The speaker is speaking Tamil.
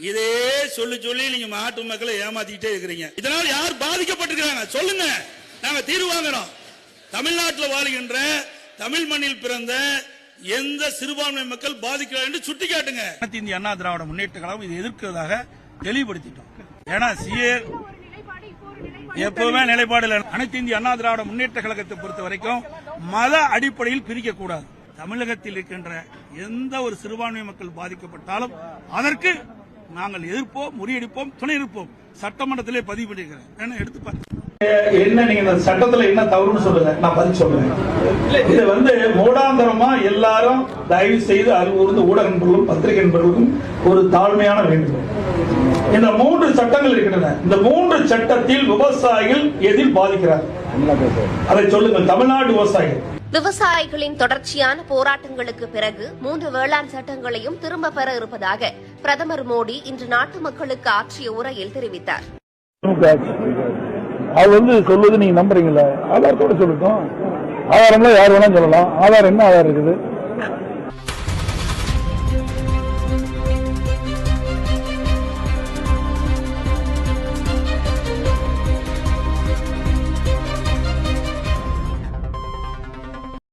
இதே சொல்லி சொல்லி நீங்க நாட்டு மக்களை ஏமாத்திட்டே இருக்கிறீங்க. இதனால் யார் பாதிக்கப்பட்டிருக்கிறாங்க சொல்லுங்க, நாங்க தீர்வு வாங்குறோம். தமிழ்நாட்டில் வாழ்கின்ற தமிழ் மண்ணில் பிறந்த எந்த சிறுபான்மை மக்கள் பாதிக்கிறார் என்று சுட்டி காட்டுங்க. அனைத்து இந்திய அண்ணா திராவிட முன்னேற்ற கழகம் இதை எதிர்க்கிறதாக தெளிவுபடுத்திட்டோம். ஏன்னா சிஏ எப்பவுமே நிலைப்பாடு இல்லை. அனைத்து இந்திய அண்ணா திராவிட முன்னேற்ற கழகத்தை பொறுத்த வரைக்கும் மத அடிப்படையில் பிரிக்க கூடாது. தமிழகத்தில் இருக்கின்ற எந்த ஒரு சிறுபான்மை மக்கள் பாதிக்கப்பட்டாலும் அதற்கு நாங்கள் எதிர்ப்போம், முறியடிப்போம், துணை இருப்போம். சட்டமன்றத்திலே பதிவு பண்ணிருக்கிறேன். எடுத்து என்ன நீங்க இந்த சட்டத்துல என்ன தவறுன்னு சொல்லுங்க, நான் பதில் சொல்றேன். இது மூடாந்தரமா எல்லாரும் தயவு செய்து அறிவுறுந்து ஊடக நண்பர்களும் பத்திரிகை நண்பர்களுக்கும் ஒரு தாழ்மையான வேண்டுகோள். இந்த 3 சட்டங்கள் இருக்கின்றன. இந்த 3 சட்டத்தில் விவசாயிகள் எதில் பாதிக்கிறார் அதை சொல்லுங்கள். தமிழ்நாடு விவசாயிகளின் தொடர்ச்சியான போராட்டங்களுக்கு பிறகு 3 வேளாண் சட்டங்களையும் திரும்ப பெற இருப்பதாக பிரதமர் மோடி இன்று நாட்டு மக்களுக்கு ஆற்றிய உரையில் தெரிவித்தார். அது சொல்வது நீங்க நம்புறீங்களா? ஆதாரத்தோட சொல்லட்டும். ஆதாரம்லாம் யார் வேணாலும் சொல்லலாம். ஆதாரம் என்ன ஆதாரம் இருக்குது?